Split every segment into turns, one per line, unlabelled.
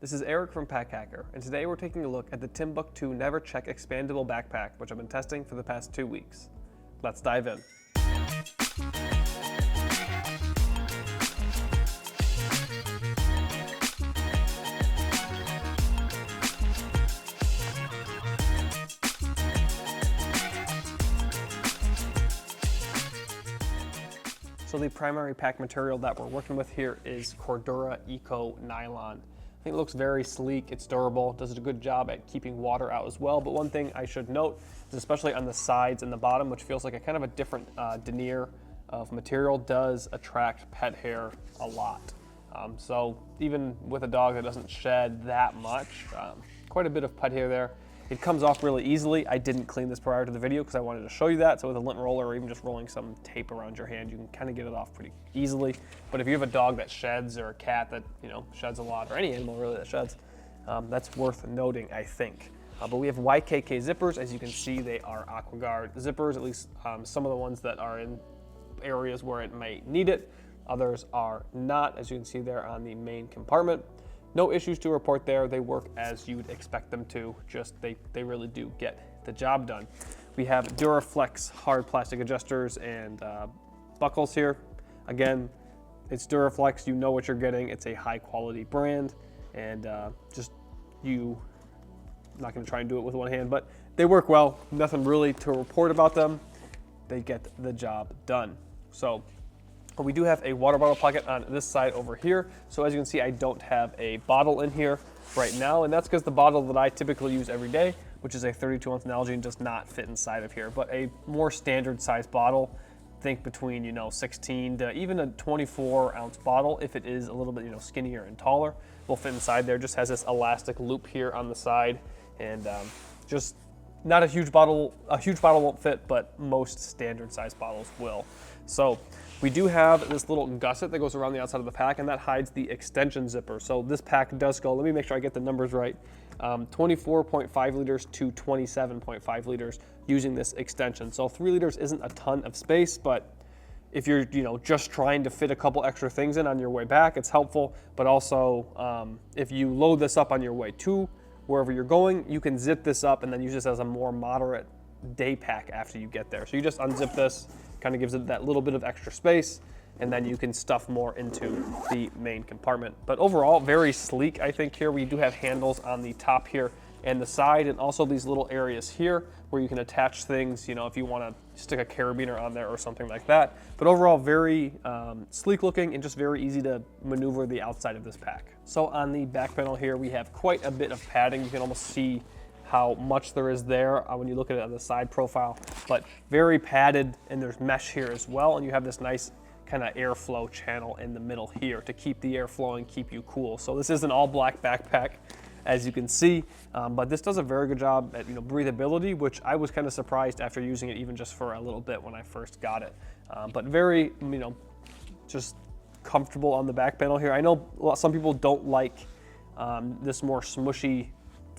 This is Eric from Pack Hacker, and today we're taking a look at the Timbuk2 Never Check Expandable backpack, which I've been testing for the past 2 weeks. Let's dive in. So the primary pack material that we're working with here is Cordura Eco Nylon. I think it looks very sleek, it's durable, does a good job at keeping water out as well. But one thing I should note is especially on the sides and the bottom, which feels like a kind of a different denier of material, does attract pet hair a lot. So even with a dog that doesn't shed that much, quite a bit of pet hair there. It comes off really easily. I didn't clean this prior to the video because I wanted to show you that. So with a lint roller or even just rolling some tape around your hand, you can kind of get it off pretty easily. But if you have a dog that sheds or a cat that sheds a lot, or any animal really that sheds, that's worth noting, I think. But we have YKK zippers. As you can see, they are AquaGuard zippers, at least some of the ones that are in areas where it might need it. Others are not, as you can see there on the main compartment. No issues to report there. They work as you would expect them to, just they really do get the job done. We have Duraflex hard plastic adjusters and buckles here. Again, it's Duraflex, you know what you're getting. It's a high quality brand, and I'm not gonna try and do it with one hand, but they work well. Nothing really to report about them. They get the job done. So we do have a water bottle pocket on this side over here. So as you can see, I don't have a bottle in here right now, and that's because the bottle that I typically use every day, which is a 32-ounce Nalgene, does not fit inside of here. But a more standard size bottle, think between 16 to even a 24-ounce bottle, if it is a little bit skinnier and taller, will fit inside there. Just has this elastic loop here on the side, and just not a huge bottle. A huge bottle won't fit, but most standard size bottles will. So we do have this little gusset that goes around the outside of the pack, and that hides the extension zipper. So this pack does go, let me make sure I get the numbers right, 24.5 liters to 27.5 liters using this extension. So 3 liters isn't a ton of space, but if you're just trying to fit a couple extra things in on your way back, it's helpful. But also if you load this up on your way to wherever you're going, you can zip this up and then use this as a more moderate day pack after you get there. So you just unzip this, kind of gives it that little bit of extra space, and then you can stuff more into the main compartment. But overall, very sleek, I think. Here we do have handles on the top here and the side, and also these little areas here where you can attach things, if you want to stick a carabiner on there or something like that. But overall, very sleek looking and just very easy to maneuver the outside of this pack. So on the back panel here, we have quite a bit of padding. You can almost see how much there is there when you look at it on the side profile, but very padded, and there's mesh here as well, and you have this nice kind of airflow channel in the middle here to keep the air flowing, keep you cool. So this is an all black backpack, as you can see, but this does a very good job at breathability, which I was kind of surprised after using it even just for a little bit when I first got it. But very just comfortable on the back panel here. I know some people don't like this more smushy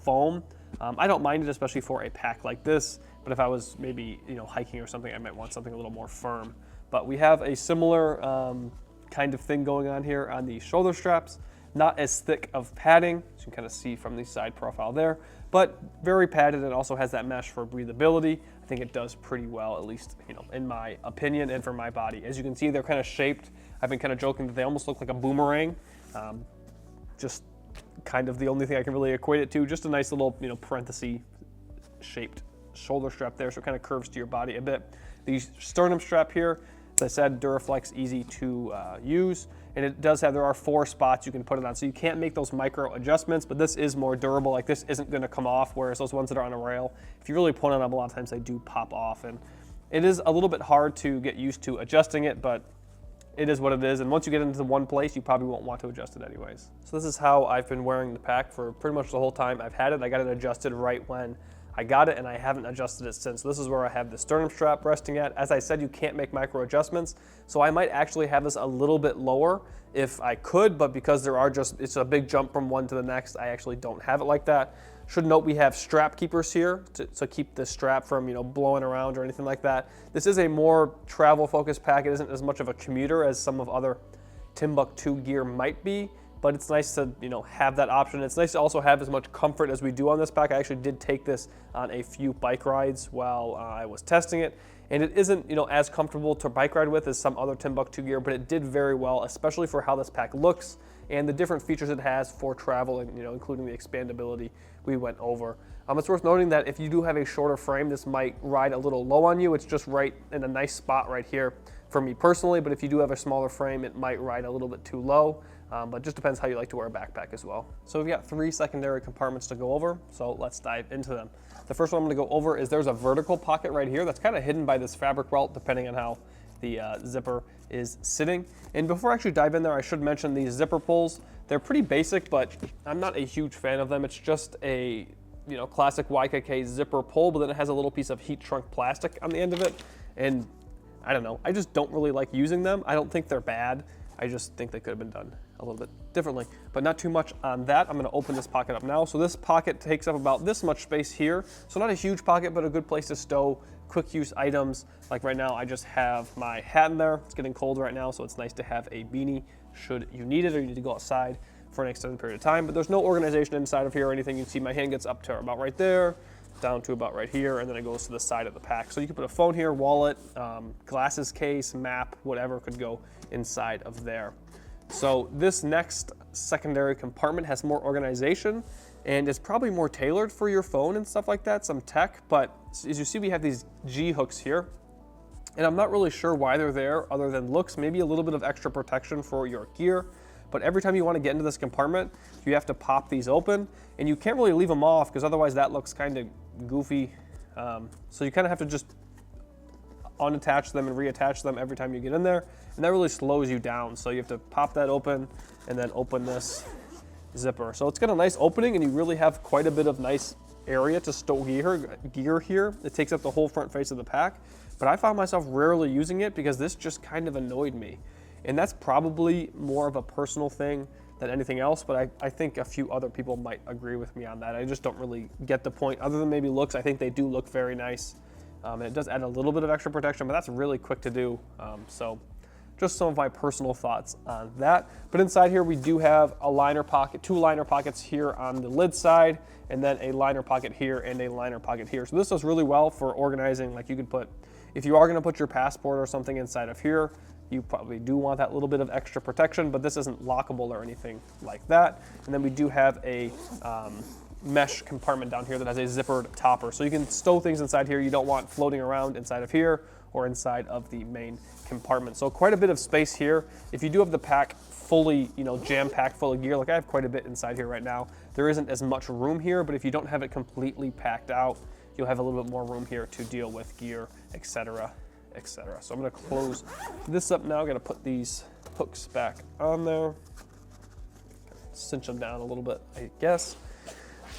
foam. I don't mind it, especially for a pack like this, but if I was maybe hiking or something, I might want something a little more firm. But we have a similar kind of thing going on here on the shoulder straps. Not as thick of padding, as you can kind of see from the side profile there, but very padded, and also has that mesh for breathability. I think it does pretty well, at least in my opinion and for my body. As you can see, they're kind of shaped. I've been kind of joking that they almost look like a boomerang. Just kind of the only thing I can really equate it to. Just a nice little parenthesis shaped shoulder strap there, so it kind of curves to your body a bit. The sternum strap here, as I said, Duraflex, easy to use, and it does have, there are 4 spots you can put it on, so you can't make those micro adjustments, but this is more durable. Like, this isn't going to come off, whereas those ones that are on a rail, if you really pull on them, a lot of times they do pop off, and it is a little bit hard to get used to adjusting it, but it is what it is, and once you get into one place, you probably won't want to adjust it anyways. So this is how I've been wearing the pack for pretty much the whole time I've had it. I got it adjusted right when I got it, and I haven't adjusted it since. So this is where I have the sternum strap resting at. As I said, you can't make micro adjustments, so I might actually have this a little bit lower if I could, but because it's a big jump from one to the next, I actually don't have it like that. Should note we have strap keepers here to keep the strap from blowing around or anything like that. This is a more travel focused pack. It isn't as much of a commuter as some of other Timbuk2 gear might be, but it's nice to, you know, have that option. It's nice to also have as much comfort as we do on this pack. I actually did take this on a few bike rides while I was testing it, and it isn't, you know, as comfortable to bike ride with as some other Timbuk2 gear, but it did very well, especially for how this pack looks and the different features it has for travel, and, you know, including the expandability we went over. It's worth noting that if you do have a shorter frame, this might ride a little low on you. It's just right in a nice spot right here for me personally, but if you do have a smaller frame, it might ride a little bit too low, but just depends how you like to wear a backpack as well. So we've got 3 secondary compartments to go over, so let's dive into them. The first one I'm gonna go over is there's a vertical pocket right here that's kind of hidden by this fabric welt, depending on how the zipper is sitting. And before I actually dive in there, I should mention these zipper pulls. They're pretty basic, but I'm not a huge fan of them. It's just a, you know, classic YKK zipper pull, but then it has a little piece of heat shrunk plastic on the end of it. And I don't know, I just don't really like using them. I don't think they're bad. I just think they could have been done a little bit differently, but not too much on that. I'm gonna open this pocket up now. So this pocket takes up about this much space here. So not a huge pocket, but a good place to stow quick use items. Like right now, I just have my hat in there. It's getting cold right now, so it's nice to have a beanie should you need it or you need to go outside for an extended period of time. But there's no organization inside of here or anything. You can see my hand gets up to about right there, down to about right here, and then it goes to the side of the pack. So you can put a phone here, wallet, glasses case, map, whatever could go inside of there. So this next secondary compartment has more organization and is probably more tailored for your phone and stuff like that, some tech, but as you see, we have these G hooks here, and I'm not really sure why they're there other than looks, maybe a little bit of extra protection for your gear. But every time you want to get into this compartment, you have to pop these open, and you can't really leave them off because otherwise that looks kind of goofy. So you kind of have to just unattach them and reattach them every time you get in there, and that really slows you down. So you have to pop that open and then open this zipper. So it's got a nice opening, and you really have quite a bit of nice area to stow gear here. It takes up the whole front face of the pack, but I found myself rarely using it because this just kind of annoyed me. And that's probably more of a personal thing than anything else, but I think a few other people might agree with me on that. I just don't really get the point, other than maybe looks. I think they do look very nice. And it does add a little bit of extra protection, but that's really quick to do. So just some of my personal thoughts on that. But inside here, we do have a liner pocket, 2 liner pockets here on the lid side, and then a liner pocket here and a liner pocket here. So this does really well for organizing. Like you could put, if you are gonna put your passport or something inside of here, you probably do want that little bit of extra protection, but this isn't lockable or anything like that. And then we do have a mesh compartment down here that has a zippered topper. So you can stow things inside here you don't want floating around inside of here or inside of the main compartment. So quite a bit of space here. If you do have the pack fully, you know, jam-packed full of gear, like I have quite a bit inside here right now, there isn't as much room here, but if you don't have it completely packed out, you'll have a little bit more room here to deal with gear, etc., etc. So I'm gonna close this up now. I'm gonna put these hooks back on there. Cinch them down a little bit, I guess.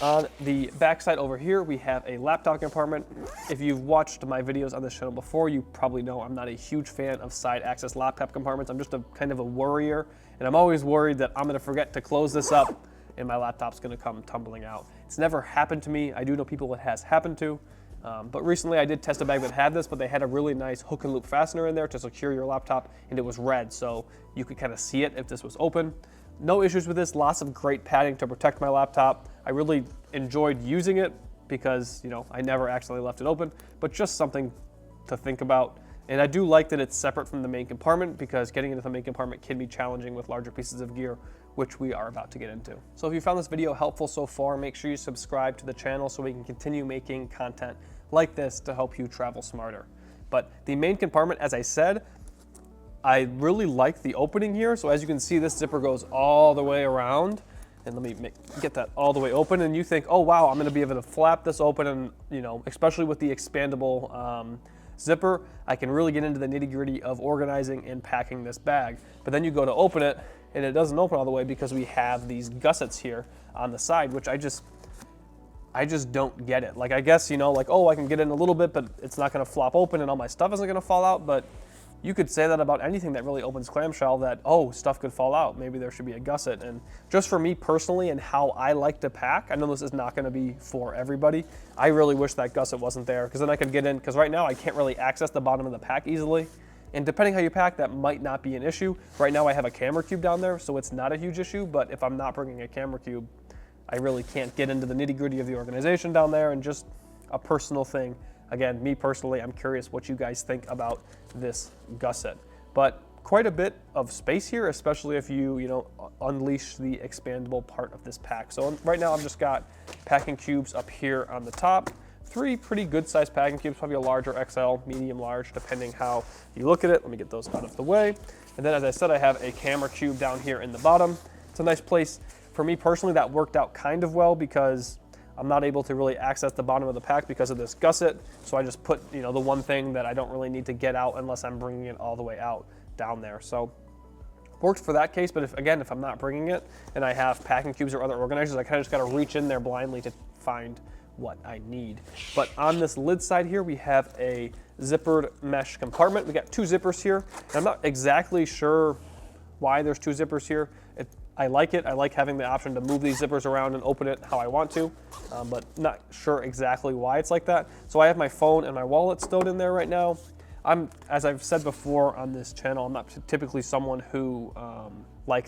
On the backside over here, we have a laptop compartment. If you've watched my videos on this channel before, you probably know I'm not a huge fan of side access laptop compartments. I'm just a kind of a worrier, and I'm always worried that I'm gonna forget to close this up and my laptop's gonna come tumbling out. It's never happened to me. I do know people it has happened to. But recently I did test a bag that had this, but they had a really nice hook and loop fastener in there to secure your laptop, and it was red, so you could kind of see it if this was open. No issues with this, lots of great padding to protect my laptop. I really enjoyed using it because, you know, I never accidentally left it open, but just something to think about. And I do like that it's separate from the main compartment because getting into the main compartment can be challenging with larger pieces of gear, which we are about to get into. So if you found this video helpful so far, make sure you subscribe to the channel so we can continue making content like this to help you travel smarter. But the main compartment, as I said, I really like the opening here. So as you can see, this zipper goes all the way around. And let me get that all the way open. And you think, oh wow, I'm gonna be able to flap this open, and, you know, especially with the expandable zipper, I can really get into the nitty-gritty of organizing and packing this bag. But then you go to open it, and it doesn't open all the way because we have these gussets here on the side, which I just don't get it. Like, I guess, you know, like, oh, I can get in a little bit, but it's not gonna flop open and all my stuff isn't gonna fall out. But you could say that about anything that really opens clamshell, that, oh, stuff could fall out. Maybe there should be a gusset. And just for me personally and how I like to pack, I know this is not gonna be for everybody. I really wish that gusset wasn't there, because then I could get in, because right now I can't really access the bottom of the pack easily. And depending how you pack, that might not be an issue. Right now I have a camera cube down there, so it's not a huge issue, but if I'm not bringing a camera cube, I really can't get into the nitty-gritty of the organization down there, and just a personal thing. Again, me personally, I'm curious what you guys think about this gusset. But quite a bit of space here, especially if you unleash the expandable part of this pack. So right now I've just got packing cubes up here on the top. 3 pretty good sized packing cubes, probably a larger XL, medium large, depending how you look at it. Let me get those out of the way. And then as I said, I have a camera cube down here in the bottom. It's a nice place. For me personally, that worked out kind of well because I'm not able to really access the bottom of the pack because of this gusset. So I just put, the one thing that I don't really need to get out unless I'm bringing it all the way out down there. So worked for that case, but if I'm not bringing it and I have packing cubes or other organizers, I kind of just got to reach in there blindly to find what I need. But on this lid side here, we have a zippered mesh compartment. We got 2 zippers here. And I'm not exactly sure why there's 2 zippers here. I like it. I like having the option to move these zippers around and open it how I want to, but not sure exactly why it's like that. So I have my phone and my wallet stowed in there right now. As I've said before on this channel, I'm not typically someone who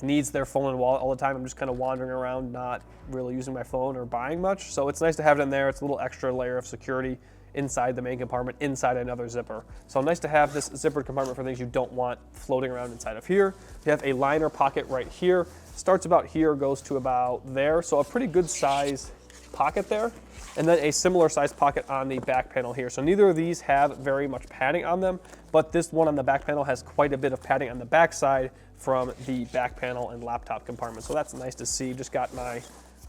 needs their phone and wallet all the time. I'm just kind of wandering around, not really using my phone or buying much. So it's nice to have it in there. It's a little extra layer of security inside the main compartment, inside another zipper. So nice to have this zippered compartment for things you don't want floating around inside of here. You have a liner pocket right here. Starts about here, goes to about there. So a pretty good size pocket there. And then a similar size pocket on the back panel here. So neither of these have very much padding on them, but this one on the back panel has quite a bit of padding on the back side from the back panel and laptop compartment. So that's nice to see. Just got my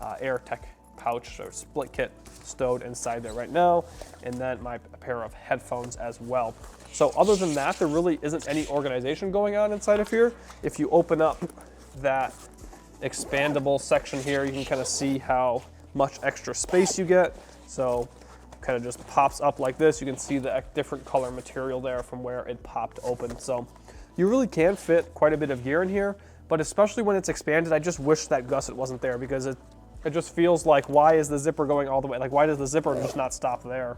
AirTech pouch or split kit stowed inside there right now, and then my pair of headphones as well. So other than that, there really isn't any organization going on inside of here. If you open up that expandable section here, you can kind of see how much extra space you get. So it kind of just pops up like this. You can see the different color material there from where it popped open. So you really can fit quite a bit of gear in here, but especially when it's expanded, I just wish that gusset wasn't there because it just feels like, why is the zipper going all the way? Like, why does the zipper just not stop there?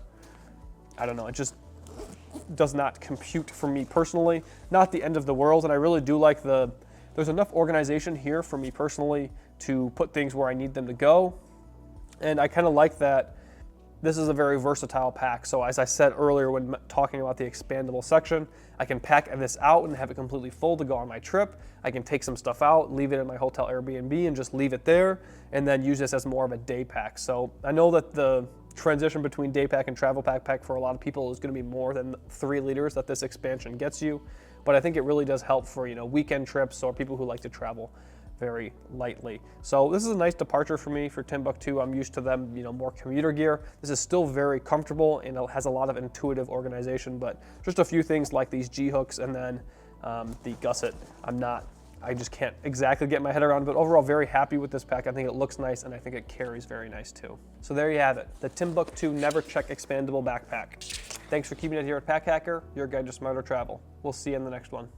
I don't know. It just does not compute for me personally. Not the end of the world, and I really do like there's enough organization here for me personally to put things where I need them to go. And I kind of like that this is a very versatile pack. So as I said earlier when talking about the expandable section, I can pack this out and have it completely full to go on my trip. I can take some stuff out, leave it in my hotel Airbnb and just leave it there, and then use this as more of a day pack. So I know that the transition between day pack and travel pack for a lot of people is going to be more than 3 liters that this expansion gets you, but I think it really does help for weekend trips or people who like to travel very lightly. So this is a nice departure for me for Timbuk2. I'm used to them, more commuter gear. This is still very comfortable and it has a lot of intuitive organization, but just a few things like these G hooks and then the gusset, I just can't exactly get my head around, but overall very happy with this pack. I think it looks nice and I think it carries very nice too. So there you have it, the Timbuk2 Never Check Expandable Backpack. Thanks for keeping it here at Pack Hacker, your guide to smarter travel. We'll see you in the next one.